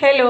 Hello.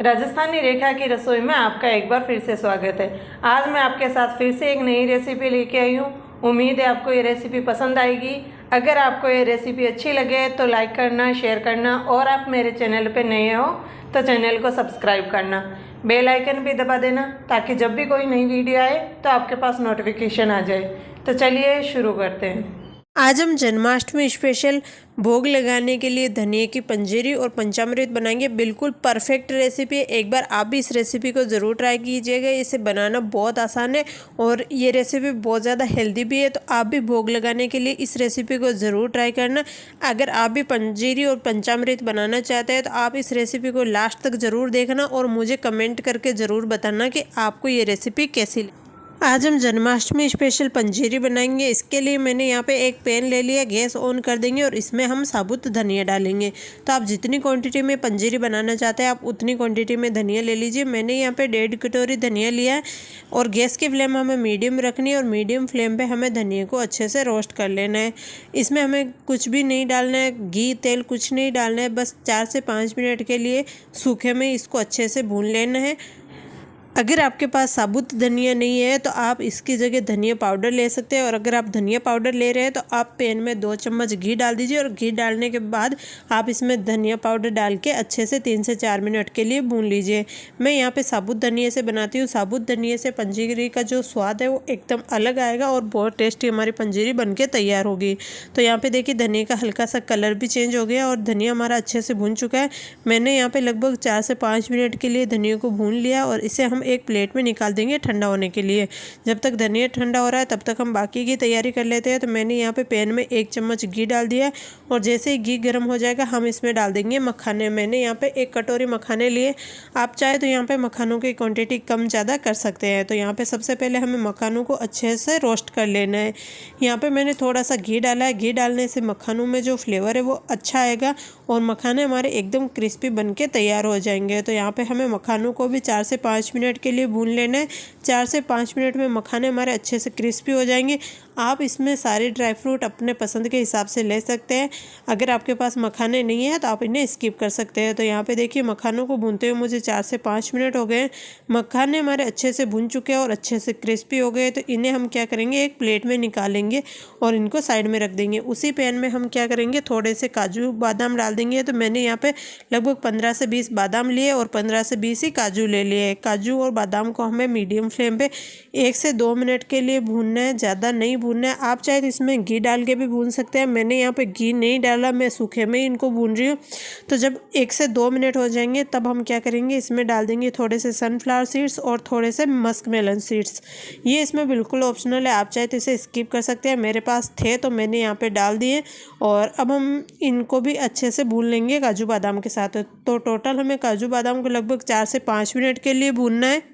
Rajasthani रेखा की रसोई में आपका एक बार फिर से स्वागत है। आज मैं आपके साथ फिर से एक नई रेसिपी लेके आई हूँ। उम्मीद है आपको ये रेसिपी पसंद आएगी। अगर आपको ये रेसिपी अच्छी लगे तो लाइक करना, शेयर करना और आप मेरे चैनल पे नए हो तो चैनल को सब्सक्राइब करना, बेल आइकन भी दबा देना ताकि जब भी कोई नई वीडियो आए तो आपके पास नोटिफिकेशन आ जाए। तो चलिए शुरू करते हैं। आज हम जन्माष्टमी स्पेशल भोग लगाने के लिए धनिया की पंजीरी और पंचामृत बनाएंगे। बिल्कुल परफेक्ट रेसिपी है। एक बार आप भी इस रेसिपी को ज़रूर ट्राई कीजिएगा। इसे बनाना बहुत आसान है और ये रेसिपी बहुत ज़्यादा हेल्दी भी है। तो आप भी भोग लगाने के लिए इस रेसिपी को ज़रूर ट्राई करना। अगर आप भी पंजीरी और पंचामृत बनाना चाहते हैं तो आप इस रेसिपी को लास्ट तक ज़रूर देखना और मुझे कमेंट करके ज़रूर बताना कि आपको ये रेसिपी कैसी लगी। आज हम जन्माष्टमी स्पेशल पंजीरी बनाएंगे। इसके लिए मैंने यहाँ पे एक पैन ले लिया, गैस ऑन कर देंगे और इसमें हम साबुत धनिया डालेंगे। तो आप जितनी क्वांटिटी में पंजीरी बनाना चाहते हैं आप उतनी क्वांटिटी में धनिया ले लीजिए। मैंने यहाँ पे 1.5 कटोरी धनिया लिया है और गैस की फ्लेम हमें मीडियम रखनी है और मीडियम फ्लेम पर हमें धनिया को अच्छे से रोस्ट कर लेना है। इसमें हमें कुछ भी नहीं डालना है, घी तेल कुछ नहीं डालना है। बस 4 से 5 मिनट के लिए सूखे में इसको अच्छे से भून लेना है। अगर आपके पास साबुत धनिया नहीं है तो आप इसकी जगह धनिया पाउडर ले सकते हैं और अगर आप धनिया पाउडर ले रहे हैं तो आप पैन में 2 चम्मच घी डाल दीजिए और घी डालने के बाद आप इसमें धनिया पाउडर डाल के अच्छे से 3 से 4 मिनट के लिए भून लीजिए। मैं यहाँ पे साबुत धनिया से बनाती हूँ। साबुत धनिया से पंजीरी का जो स्वाद है वो एकदम अलग आएगा और बहुत टेस्टी हमारी पंजीरी बन के तैयार होगी। तो यहाँ पर देखिए धनिया का हल्का सा कलर भी चेंज हो गया और धनिया हमारा अच्छे से भून चुका है। मैंने यहाँ पर लगभग 4 से 5 मिनट के लिए धनिया को भून लिया और इसे हम एक प्लेट में निकाल देंगे ठंडा होने के लिए। जब तक धनिया ठंडा हो रहा है तब तक हम बाकी की तैयारी कर लेते हैं। तो मैंने यहाँ पे पैन में 1 चम्मच घी डाल दिया है और जैसे ही घी गर्म हो जाएगा हम इसमें डाल देंगे मखाने। मैंने यहाँ पे 1 कटोरी मखाने लिए। आप चाहे तो यहाँ पे मखानों की क्वांटिटी कम ज़्यादा कर सकते हैं। तो यहाँ पे सबसे पहले हमें मखानों को अच्छे से रोस्ट कर लेना है। यहाँ पे मैंने थोड़ा सा घी डाला है। घी डालने से मखानों में जो फ्लेवर है वो अच्छा आएगा और मखाने हमारे एकदम क्रिस्पी बन के तैयार हो जाएंगे। तो यहाँ पे हमें मखानों को भी 4 से 5 मिनट के लिए भून लेना है। 4 से 5 मिनट में मखाने हमारे अच्छे से क्रिस्पी हो जाएंगे। आप इसमें सारे ड्राई फ्रूट अपने पसंद के हिसाब से ले सकते हैं। अगर आपके पास मखाने नहीं है तो आप इन्हें स्किप कर सकते हैं। तो यहाँ पे देखिए मखानों को भूनते हुए मुझे 4 से 5 मिनट हो गए। मखाने हमारे अच्छे से भून चुके हैं और अच्छे से क्रिस्पी हो गए। तो इन्हें हम क्या करेंगे, एक प्लेट में निकालेंगे और इनको साइड में रख देंगे। उसी पैन में हम क्या करेंगे, थोड़े से काजू बादाम डाल देंगे। तो मैंने यहाँ पे लगभग 15 से 20 बादाम लिए और 15 से 20 ही काजू ले लिए। काजू और बादाम को हमें मीडियम फ्लेम पे 1 से 2 मिनट के लिए भूनना है, ज़्यादा नहीं भूनना है। आप चाहे तो इसमें घी डाल के भी भून सकते हैं। मैंने यहाँ पे घी नहीं डाला, मैं सूखे में ही इनको भून रही हूँ। तो जब 1 से 2 मिनट हो जाएंगे तब हम क्या करेंगे, इसमें डाल देंगे थोड़े से सनफ्लावर सीड्स और थोड़े से मस्क मेलन सीड्स। ये इसमें बिल्कुल ऑप्शनल है, आप चाहे तो इसे स्किप कर सकते हैं। मेरे पास थे तो मैंने यहाँ पर डाल दिए और अब हम इनको भी अच्छे से भून लेंगे काजू बादाम के साथ। तो टोटल हमें काजू बादाम को लगभग 4 से 5 मिनट के लिए भूनना है।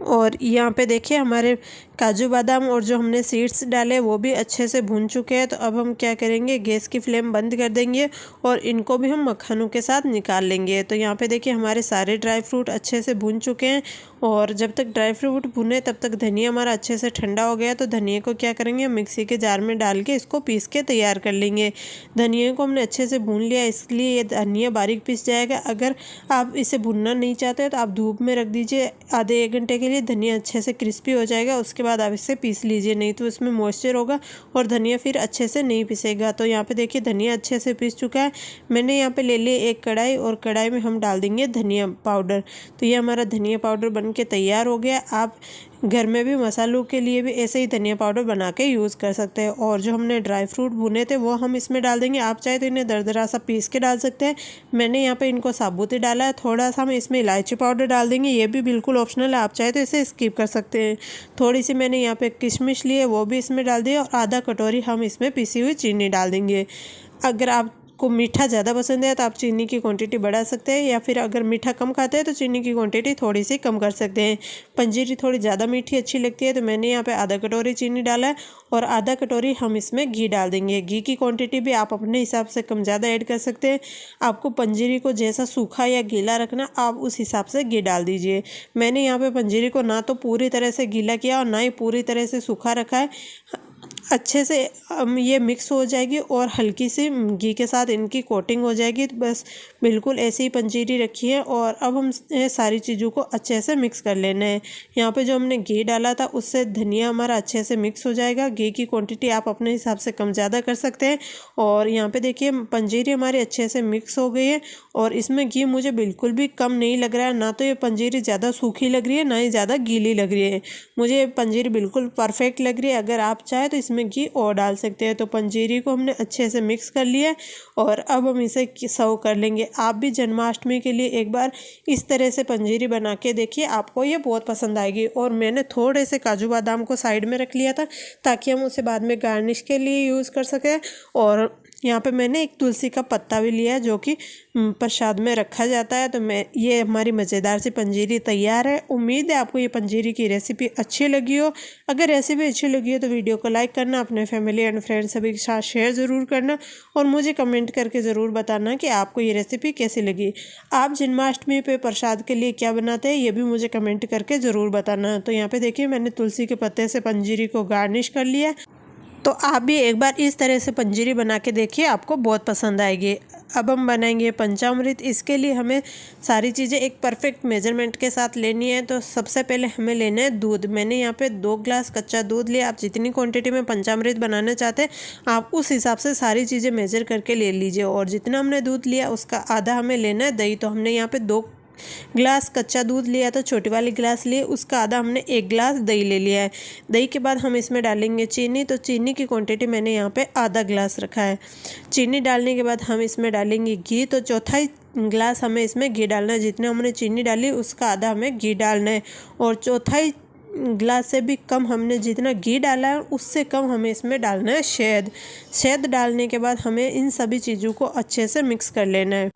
और यहाँ पे देखिए हमारे काजू बादाम और जो हमने सीड्स डाले वो भी अच्छे से भून चुके हैं। तो अब हम क्या करेंगे, गैस की फ्लेम बंद कर देंगे और इनको भी हम मक्खनों के साथ निकाल लेंगे। तो यहाँ पे देखिए हमारे सारे ड्राई फ्रूट अच्छे से भून चुके हैं और जब तक ड्राई फ्रूट भुने तब तक धनिया हमारा अच्छे से ठंडा हो गया। तो धनिया को क्या करेंगे, मिक्सी के जार में डाल के इसको पीस के तैयार कर लेंगे। धनिया को हमने अच्छे से भून लिया इसलिए ये धनिया बारीक पीस जाएगा। अगर आप इसे भुनना नहीं चाहते तो आप धूप में रख दीजिए आधे 1 घंटे के लिए। धनिया अच्छे से क्रिस्पी हो जाएगा, उसके बाद आप इसे पीस लीजिए, नहीं तो इसमें मॉइस्चर होगा और धनिया फिर अच्छे से नहीं पिसेगा। तो यहाँ पे देखिए धनिया अच्छे से पीस चुका है। मैंने यहाँ पे ले ली एक कढ़ाई और कढ़ाई में हम डाल देंगे धनिया पाउडर। तो ये हमारा धनिया पाउडर बन के तैयार हो गया। आप घर में भी मसालों के लिए भी ऐसे ही धनिया पाउडर बना के यूज़ कर सकते हैं। और जो हमने ड्राई फ्रूट भुने थे वो हम इसमें डाल देंगे। आप चाहे तो इन्हें दरदरा सा पीस के डाल सकते हैं। मैंने यहाँ पे इनको साबुत ही डाला है। थोड़ा सा हम इसमें इलायची पाउडर डाल देंगे, ये भी बिल्कुल ऑप्शनल है, आप चाहे तो इसे स्किप कर सकते हैं। थोड़ी सी मैंने यहाँ पे किशमिश ली है वो भी इसमें डाल दी और आधा कटोरी हम इसमें पिसी हुई चीनी डाल देंगे। अगर आपको मीठा ज़्यादा पसंद है तो आप चीनी की क्वांटिटी बढ़ा सकते हैं या फिर अगर मीठा कम खाते हैं तो चीनी की क्वांटिटी थोड़ी सी कम कर सकते हैं। पंजीरी थोड़ी ज़्यादा मीठी अच्छी लगती है तो मैंने यहाँ पे आधा कटोरी चीनी डाला है और आधा कटोरी हम इसमें घी डाल देंगे। घी की क्वांटिटी भी आप अपने हिसाब से कम ज़्यादा ऐड कर सकते हैं। आपको पंजीरी को जैसा सूखा या गीला रखना आप उस हिसाब से घी डाल दीजिए। मैंने यहाँ पर पंजीरी को ना तो पूरी तरह से गीला किया और ना ही पूरी तरह से सूखा रखा है। अच्छे से ये मिक्स हो जाएगी और हल्की सी घी के साथ इनकी कोटिंग हो जाएगी। तो बस बिल्कुल ऐसी ही पंजीरी रखी है और अब हम सारी चीज़ों को अच्छे से मिक्स कर लेना है। यहाँ पे जो हमने घी डाला था उससे धनिया हमारा अच्छे से मिक्स हो जाएगा। घी की क्वांटिटी आप अपने हिसाब से कम ज़्यादा कर सकते हैं। और यहाँ पे देखिए पंजीरी हमारी अच्छे से मिक्स हो गई है और इसमें घी मुझे बिल्कुल भी कम नहीं लग रहा है। ना तो ये पंजीरी ज़्यादा सूखी लग रही है, ना ही ज़्यादा गीली लग रही है। मुझे ये पंजीरी बिल्कुल परफेक्ट लग रही है। अगर आप चाहें तो इसमें घी और डाल सकते हैं। तो पंजीरी को हमने अच्छे से मिक्स कर लिया है और अब हम इसे सर्व कर लेंगे। आप भी जन्माष्टमी के लिए एक बार इस तरह से पंजीरी बना के देखिए, आपको ये बहुत पसंद आएगी। और मैंने थोड़े से काजू बादाम को साइड में रख लिया था ताकि हम उसे बाद में गार्निश के लिए यूज़ कर सकें। और यहाँ पे मैंने एक तुलसी का पत्ता भी लिया है जो कि प्रसाद में रखा जाता है। तो ये हमारी मज़ेदार सी पंजीरी तैयार है। उम्मीद है आपको ये पंजीरी की रेसिपी अच्छी लगी हो। अगर रेसिपी अच्छी लगी हो तो वीडियो को लाइक करना, अपने फैमिली एंड फ्रेंड्स सभी के साथ शेयर ज़रूर करना और मुझे कमेंट करके ज़रूर बताना कि आपको ये रेसिपी कैसी लगी। आप जन्माष्टमी पे प्रसाद के लिए क्या बनाते हैं ये भी मुझे कमेंट करके ज़रूर बताना। तो यहाँ पे देखिए मैंने तुलसी के पत्ते से पंजीरी को गार्निश कर लिया। तो आप भी एक बार इस तरह से पंजीरी बना के देखिए, आपको बहुत पसंद आएगी। अब हम बनाएंगे पंचामृत। इसके लिए हमें सारी चीज़ें एक परफेक्ट मेजरमेंट के साथ लेनी है। तो सबसे पहले हमें लेना है दूध। मैंने यहाँ पे 2 ग्लास कच्चा दूध लिया। आप जितनी क्वांटिटी में पंचामृत बनाना चाहते हैं आप उस हिसाब से सारी चीज़ें मेजर करके ले लीजिए। और जितना हमने दूध लिया उसका आधा हमें लेना है दही। तो हमने यहाँ पे 2 ग्लास कच्चा दूध लिया था, छोटी वाली ग्लास लिए, उसका आधा हमने 1 ग्लास दही ले लिया है। दही के बाद हम इसमें डालेंगे चीनी। तो चीनी की क्वांटिटी मैंने यहाँ पे आधा ग्लास रखा है। चीनी डालने के बाद हम इसमें डालेंगे घी। तो चौथाई ग्लास हमें इसमें घी डालना है। जितने हमने चीनी डाली उसका आधा हमें घी डालना है। और चौथाई ग्लास से भी कम हमने जितना घी डाला है उससे कम हमें इसमें डालना है शहद। शहद डालने के बाद हमें इन सभी चीज़ों को अच्छे से मिक्स कर लेना है।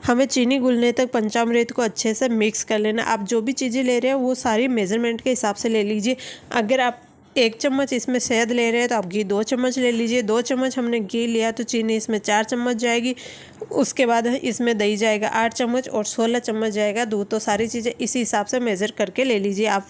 हमें चीनी घुलने तक पंचामृत को अच्छे से मिक्स कर लेना। आप जो भी चीज़ें ले रहे हो वो सारी मेजरमेंट के हिसाब से ले लीजिए। अगर आप 1 चम्मच इसमें शहद ले रहे हैं तो आप घी 2 चम्मच ले लीजिए। 2 चम्मच हमने घी लिया तो चीनी इसमें 4 चम्मच जाएगी। उसके बाद इसमें दही जाएगा 8 चम्मच और 16 चम्मच जाएगा दूध। तो सारी चीज़ें इसी हिसाब से मेज़र करके ले लीजिए आप।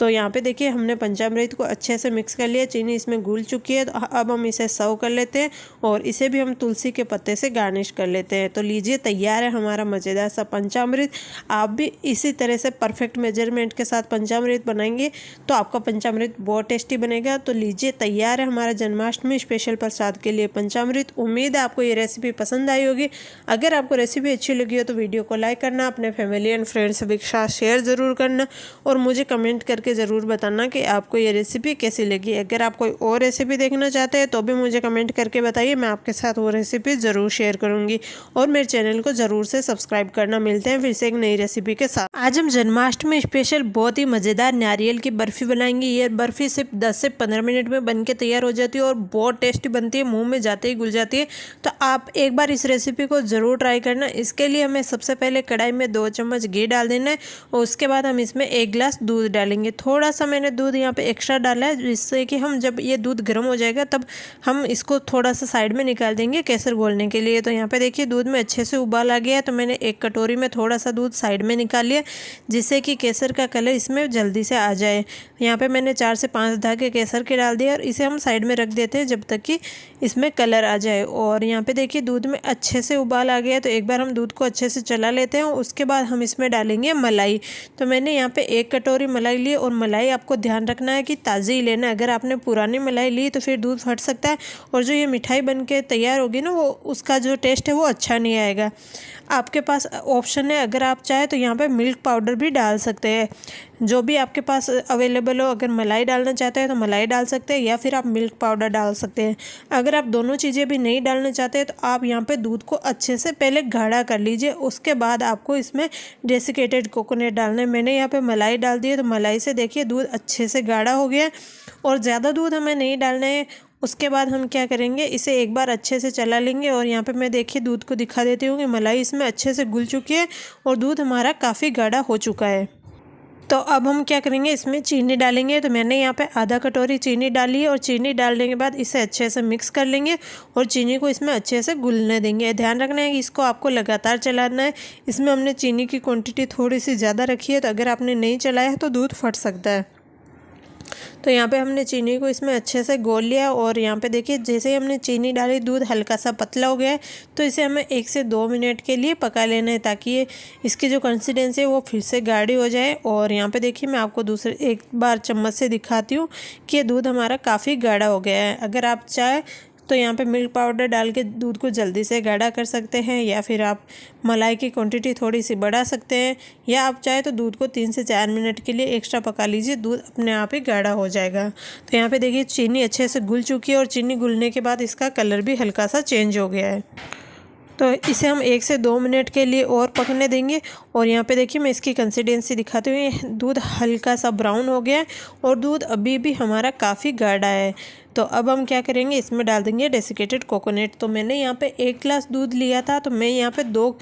तो यहाँ पे देखिए हमने पंचामृत को अच्छे से मिक्स कर लिया। चीनी इसमें घुल चुकी है। तो अब हम इसे सर्व कर लेते हैं और इसे भी हम तुलसी के पत्ते से गार्निश कर लेते हैं। तो लीजिए तैयार है हमारा मज़ेदार सा पंचामृत। आप भी इसी तरह से परफेक्ट मेजरमेंट के साथ पंचामृत बनाएंगे तो आपका पंचामृत बहुत टेस्टी बनेगा। तो लीजिए तैयार है हमारा जन्माष्टमी स्पेशल प्रसाद के लिए पंचामृत। उम्मीद है आपको ये रेसिपी पसंद आई होगी। अगर आपको रेसिपी अच्छी लगी हो तो वीडियो को लाइक करना, अपने फैमिली एंड फ्रेंड्स सभी के साथ शेयर ज़रूर करना और मुझे कमेंट करके ज़रूर बताना कि आपको ये रेसिपी कैसी लगी। अगर आप कोई और रेसिपी देखना चाहते हैं तो भी मुझे कमेंट करके बताइए, मैं आपके साथ वो रेसिपी ज़रूर शेयर करूंगी। और मेरे चैनल को ज़रूर से सब्सक्राइब करना। मिलते हैं फिर से एक नई रेसिपी के साथ। आज हम जन्माष्टमी स्पेशल बहुत ही मज़ेदार नारियल की बर्फ़ी बनाएंगे। ये बर्फ़ी सिर्फ 10 से 15 मिनट में बन के तैयार हो जाती है और बहुत टेस्टी बनती है, मुँह में जाते ही घुल जाती है। तो आप एक बार इस रेसिपी को ज़रूर ट्राई करना। इसके लिए हमें सबसे पहले कढ़ाई में 2 चम्मच घी डाल देना है और उसके बाद हम इसमें 1 गिलास दूध डालेंगे। थोड़ा सा मैंने दूध यहाँ पे एक्स्ट्रा डाला है जिससे कि हम जब ये दूध गर्म हो जाएगा तब हम इसको थोड़ा सा साइड में निकाल देंगे केसर घोलने के लिए। तो यहाँ पे देखिए दूध में अच्छे से उबाल आ गया है। तो मैंने एक कटोरी में थोड़ा सा दूध साइड में निकाल लिया जिससे कि केसर का कलर इसमें जल्दी से आ जाए। यहाँ पे मैंने 4 से 5 धागे केसर के डाल दिए और इसे हम साइड में रख देते हैं जब तक कि इसमें कलर आ जाए। और यहाँ पे देखिए दूध में अच्छे से उबाल आ गया है। तो एक बार हम दूध को अच्छे से चला लेते हैं। उसके बाद हम इसमें डालेंगे मलाई। तो मैंने यहाँ पे 1 कटोरी मलाई ली और मलाई आपको ध्यान रखना है कि ताज़ी ही लेना है। अगर आपने पुरानी मलाई ली तो फिर दूध फट सकता है और जो ये मिठाई बन के तैयार होगी ना वो उसका जो टेस्ट है वो अच्छा नहीं आएगा। आपके पास ऑप्शन है, अगर आप चाहें तो यहाँ पे मिल्क पाउडर भी डाल सकते हैं, जो भी आपके पास अवेलेबल हो। अगर मलाई डालना चाहते हैं तो मलाई डाल सकते हैं या फिर आप मिल्क पाउडर डाल सकते हैं। अगर आप दोनों चीज़ें भी नहीं डालना चाहते हैं तो आप यहाँ पे दूध को अच्छे से पहले गाढ़ा कर लीजिए। उसके बाद आपको इसमें डेसिकेटेड कोकोनट डालना है। मैंने यहाँ पे मलाई डाल दी है तो मलाई से देखिए दूध अच्छे से गाढ़ा हो गया है और ज़्यादा दूध हमें नहीं डालना है। उसके बाद हम क्या करेंगे, इसे एक बार अच्छे से चला लेंगे। और यहाँ पे मैं देखिए दूध को दिखा देती हूँ कि मलाई इसमें अच्छे से घुल चुकी है और दूध हमारा काफ़ी गाढ़ा हो चुका है। तो अब हम क्या करेंगे, इसमें चीनी डालेंगे। तो मैंने यहाँ पे आधा कटोरी चीनी डाली है और चीनी डालने के बाद इसे अच्छे से मिक्स कर लेंगे और चीनी को इसमें अच्छे से घुलने देंगे। ध्यान रखना है कि इसको आपको लगातार चलाना है। इसमें हमने चीनी की क्वांटिटी थोड़ी सी ज़्यादा रखी है, तो अगर आपने नहीं चलाया है तो दूध फट सकता है। तो यहाँ पे हमने चीनी को इसमें अच्छे से घोल लिया और यहाँ पे देखिए जैसे ही हमने चीनी डाली दूध हल्का सा पतला हो गया है, तो इसे हमें 1 से 2 मिनट के लिए पका लेना है ताकि ये इसकी जो कंसिस्टेंसी है वो फिर से गाढ़ी हो जाए। और यहाँ पे देखिए मैं आपको दूसरे एक बार चम्मच से दिखाती हूँ कि ये दूध हमारा काफ़ी गाढ़ा हो गया है। अगर आप चाहे तो यहाँ पे मिल्क पाउडर डाल के दूध को जल्दी से गाढ़ा कर सकते हैं, या फिर आप मलाई की क्वांटिटी थोड़ी सी बढ़ा सकते हैं, या आप चाहे तो दूध को 3 से 4 मिनट के लिए एक्स्ट्रा पका लीजिए, दूध अपने आप ही गाढ़ा हो जाएगा। तो यहाँ पे देखिए चीनी अच्छे से घुल चुकी है और चीनी घुलने के बाद इसका कलर भी हल्का सा चेंज हो गया है। तो इसे हम 1 से 2 मिनट के लिए और पकने देंगे। और यहाँ पे देखिए मैं इसकी कंसिस्टेंसी दिखाती हूँ, दूध हल्का सा ब्राउन हो गया है और दूध अभी भी हमारा काफ़ी गाढ़ा है। तो अब हम क्या करेंगे, इसमें डाल देंगे डेसिकेटेड कोकोनट। तो मैंने यहाँ पे 1 ग्लास दूध लिया था, तो मैं यहाँ पे 2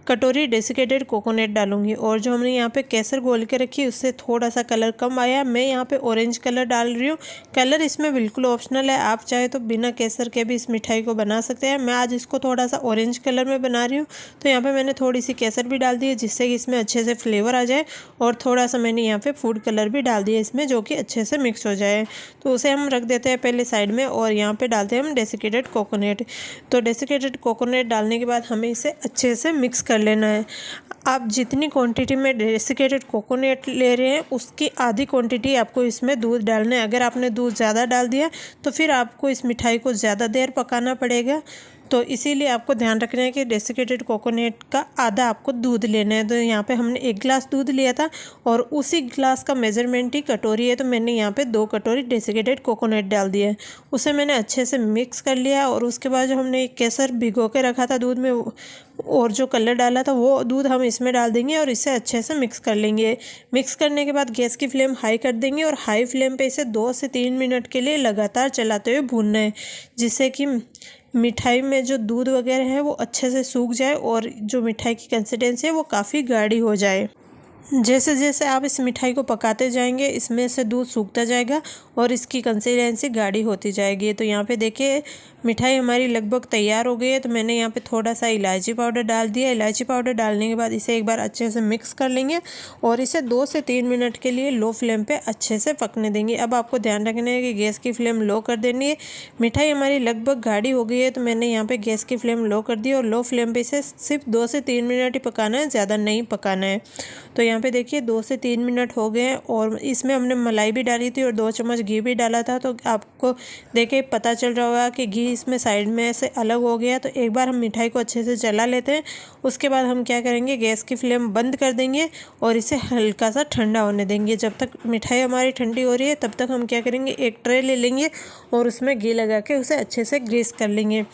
कटोरी डेसिकेटेड कोकोनट डालूंगी। और जो हमने यहाँ पे केसर घोल के रखी उससे थोड़ा सा कलर कम आया, मैं यहाँ पे ऑरेंज कलर डाल रही हूँ। कलर इसमें बिल्कुल ऑप्शनल है, आप चाहे तो बिना केसर के भी इस मिठाई को बना सकते हैं। मैं आज इसको थोड़ा सा ऑरेंज कलर में बना रही हूँ, तो यहाँ पे मैंने थोड़ी सी केसर भी डाल दी है जिससे कि इसमें अच्छे से फ्लेवर आ जाए। और थोड़ा सा मैंने यहाँ पे फूड कलर भी डाल दिया इसमें, जो कि अच्छे से मिक्स हो जाए। तो उसे हम रख देते हैं पहले साइड में। और यहाँ पे डालते हैं हम डेसिकेटेड कोकोनट। तो डेसिकेटेड कोकोनट डालने के बाद हमें इसे अच्छे से मिक्स कर लेना है। आप जितनी क्वांटिटी में डेसिकेटेड कोकोनट ले रहे हैं उसकी आधी क्वांटिटी आपको इसमें दूध डालना है। अगर आपने दूध ज़्यादा डाल दिया तो फिर आपको इस मिठाई को ज़्यादा देर पकाना पड़ेगा। तो इसीलिए आपको ध्यान रखना है कि डेसिकेटेड कोकोनट का आधा आपको दूध लेना है। तो यहाँ पे हमने 1 ग्लास दूध लिया था और उसी ग्लास का मेजरमेंट ही कटोरी है, तो मैंने यहाँ पे 2 कटोरी डेसिकेटेड कोकोनट डाल दिया है। उसे मैंने अच्छे से मिक्स कर लिया और उसके बाद जो हमने केसर भिगो के रखा था दूध में और जो कलर डाला था वो दूध हम इसमें डाल देंगे और इसे अच्छे से मिक्स कर लेंगे। मिक्स करने के बाद गैस की फ्लेम हाई कर देंगे और हाई फ्लेम पे इसे 2 से 3 मिनट के लिए लगातार चलाते हुए भूनना है, जिससे कि मिठाई में जो दूध वगैरह है वो अच्छे से सूख जाए और जो मिठाई की कंसिस्टेंसी है वो काफ़ी गाढ़ी हो जाए। जैसे जैसे आप इस मिठाई को पकाते जाएंगे इसमें से दूध सूखता जाएगा और इसकी कंसिस्टेंसी गाढ़ी होती जाएगी। तो यहाँ पे देखिए मिठाई हमारी लगभग तैयार हो गई है। तो मैंने यहाँ पे थोड़ा सा इलायची पाउडर डाल दिया। इलायची पाउडर डालने के बाद इसे एक बार अच्छे से मिक्स कर लेंगे और इसे 2 से 3 मिनट के लिए लो फ्लेम पे अच्छे से पकने देंगे। अब आपको ध्यान रखना है कि गैस की फ्लेम लो कर देनी है। मिठाई हमारी लगभग गाढ़ी हो गई है, तो मैंने यहाँ पर गैस की फ्लेम लो कर दी और लो फ्लेम पर इसे सिर्फ 2 से 3 मिनट ही पकाना है, ज़्यादा नहीं पकाना है। तो यहाँ पे देखिए 2 से 3 मिनट हो गए हैं और इसमें हमने मलाई भी डाली थी और 2 चम्मच घी भी डाला था। तो आपको देखे पता चल रहा होगा कि घी इसमें साइड में से अलग हो गया। तो एक बार हम मिठाई को अच्छे से चला लेते हैं। उसके बाद हम क्या करेंगे, गैस की फ्लेम बंद कर देंगे और इसे हल्का सा ठंडा होने देंगे। जब तक मिठाई हमारी ठंडी हो रही है तब तक हम क्या करेंगे, एक ट्रे ले लेंगे और उसमें घी लगा के उसे अच्छे से ग्रीस कर लेंगे।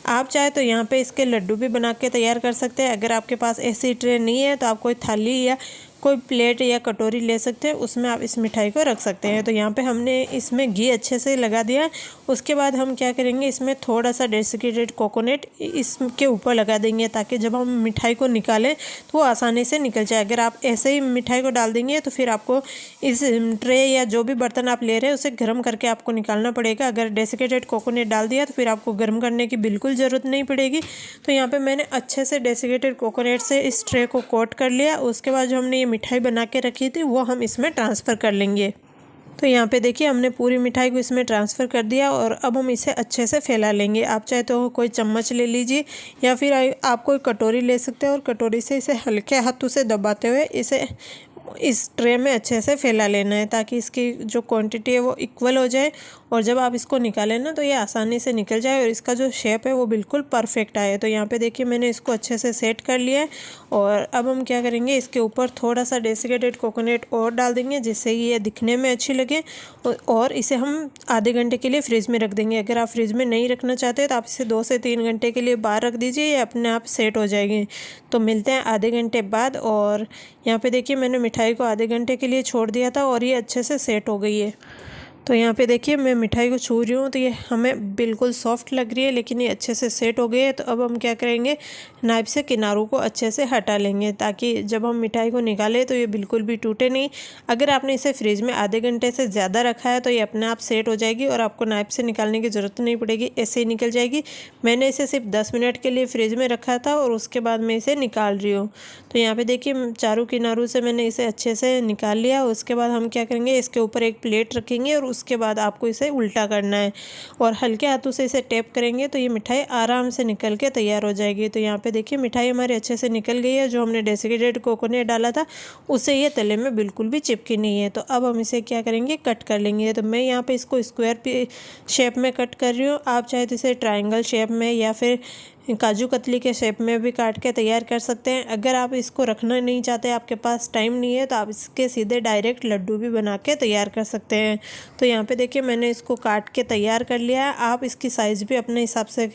आप चाहे तो यहाँ पे इसके लड्डू भी बना के तैयार कर सकते हैं। अगर आपके पास ऐसी ट्रे नहीं है तो आप कोई थाली या कोई प्लेट या कटोरी ले सकते हैं, उसमें आप इस मिठाई को रख सकते हैं। तो यहाँ पे हमने इसमें घी अच्छे से लगा दिया। उसके बाद हम क्या करेंगे, इसमें थोड़ा सा डेसिकेटेड कोकोनट इसके ऊपर लगा देंगे ताकि जब हम मिठाई को निकालें तो वो आसानी से निकल जाए। अगर आप ऐसे ही मिठाई को डाल देंगे तो फिर आपको इस ट्रे या जो भी बर्तन आप ले रहे हैं उसे गर्म करके आपको निकालना पड़ेगा। अगर डेसिकेटेड कोकोनट डाल दिया तो फिर आपको गर्म करने की बिल्कुल ज़रूरत नहीं पड़ेगी। तो यहाँ पर मैंने अच्छे से डेसिकेटेड कोकोनट से इस ट्रे को कोट कर लिया। उसके बाद जो हमने ये मिठाई बना के रखी थी वो हम इसमें ट्रांसफ़र कर लेंगे। तो यहाँ पे देखिए हमने पूरी मिठाई को इसमें ट्रांसफ़र कर दिया और अब हम इसे अच्छे से फैला लेंगे। आप चाहे तो कोई चम्मच ले लीजिए या फिर आप कोई कटोरी ले सकते हैं और कटोरी से इसे हल्के हाथों से दबाते हुए इसे इस ट्रे में अच्छे से फैला लेना है ताकि इसकी जो क्वांटिटी है वो इक्वल हो जाए और जब आप इसको निकालें ना तो ये आसानी से निकल जाए और इसका जो शेप है वो बिल्कुल परफेक्ट आए। तो यहाँ पे देखिए मैंने इसको अच्छे से सेट कर लिया है और अब हम क्या करेंगे, इसके ऊपर थोड़ा सा डेसिकेटेड कोकोनट और डाल देंगे जिससे ये दिखने में अच्छी लगे और इसे हम आधे घंटे के लिए फ्रिज में रख देंगे। अगर आप फ्रिज में नहीं रखना चाहते तो आप इसे 2 से 3 घंटे के लिए बाहर रख दीजिए, ये अपने आप सेट हो जाएगी। तो मिलते हैं आधे घंटे बाद। और यहाँ पे देखिए मैंने मिठाई को आधे घंटे के लिए छोड़ दिया था और ये अच्छे से सेट हो गई है। तो यहाँ पे देखिए मैं मिठाई को छू रही हूँ तो ये हमें बिल्कुल सॉफ्ट लग रही है, लेकिन ये अच्छे से सेट हो गई है। तो अब हम क्या करेंगे, नाइफ से किनारों को अच्छे से हटा लेंगे ताकि जब हम मिठाई को निकालें तो ये बिल्कुल भी टूटे नहीं। अगर आपने इसे फ्रिज में आधे घंटे से ज़्यादा रखा है तो ये अपने आप सेट हो जाएगी और आपको नाइफ से निकालने की ज़रूरत नहीं पड़ेगी, ऐसे ही निकल जाएगी। मैंने इसे सिर्फ 10 मिनट के लिए फ्रिज में रखा था और उसके बाद मैं इसे निकाल रही हूँ। तो यहाँ पर देखिए चारों किनारों से मैंने इसे अच्छे से निकाल लिया। उसके बाद हम क्या करेंगे, इसके ऊपर एक प्लेट रखेंगे और उसके बाद आपको इसे उल्टा करना है और हल्के हाथों से इसे टैप करेंगे तो ये मिठाई आराम से निकल के तैयार हो जाएगी। तो यहाँ पे देखिए मिठाई हमारी अच्छे से निकल गई है। जो हमने डेसिकेटेड कोकोनट डाला था उससे ये तले में बिल्कुल भी चिपकी नहीं है। तो अब हम इसे क्या करेंगे, कट कर लेंगे। तो मैं यहाँ पे इसको स्क्वायर शेप में कट कर रही हूँ। आप चाहे तो इसे ट्रायंगल शेप में या फिर काजू कतली के शेप में भी काट के तैयार कर सकते हैं। अगर आप इसको रखना नहीं चाहते, आपके पास टाइम नहीं है, तो आप इसके सीधे डायरेक्ट लड्डू भी बना के तैयार कर सकते हैं। तो यहाँ पे देखिए मैंने इसको काट के तैयार कर लिया है। आप इसकी साइज़ भी अपने हिसाब से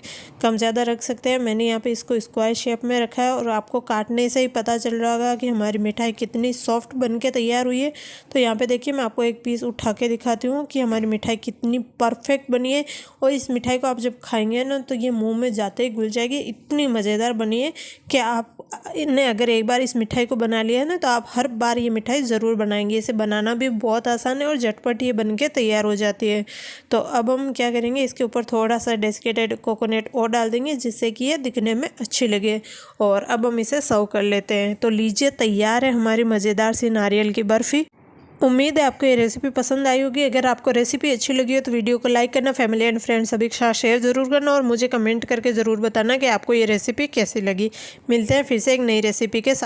कम ज़्यादा रख सकते हैं। मैंने यहाँ पे इसको स्क्वायर शेप में रखा है और आपको काटने से ही पता चल रहा होगा कि हमारी मिठाई कितनी सॉफ्ट बन के तैयार हुई है। तो यहाँ पे देखिए मैं आपको एक पीस उठा के दिखाती हूँ कि हमारी मिठाई कितनी परफेक्ट बनी है। और इस मिठाई को आप जब खाएंगे ना तो ये मुँह में जाते ही घुल जाएगी। इतनी मज़ेदार बनी है कि आप ने अगर एक बार इस मिठाई को बना लिया है ना तो आप हर बार ये मिठाई ज़रूर बनाएंगे। इसे बनाना भी बहुत आसान है और झटपट ये बन के तैयार हो जाती है। तो अब हम क्या करेंगे, इसके ऊपर थोड़ा सा डेसिकेटेड कोकोनट और डाल देंगे जिससे कि ये दिखने में अच्छी लगे। और अब हम इसे सर्व कर लेते हैं। तो लीजिए, तैयार है हमारी मज़ेदार सी नारियल की बर्फ़ी। उम्मीद है आपको ये रेसिपी पसंद आई होगी। अगर आपको रेसिपी अच्छी लगी हो तो वीडियो को लाइक करना, फैमिली एंड फ्रेंड्स सभी के साथ शेयर ज़रूर करना और मुझे कमेंट करके ज़रूर बताना कि आपको ये रेसिपी कैसी लगी। मिलते हैं फिर से एक नई रेसिपी के साथ।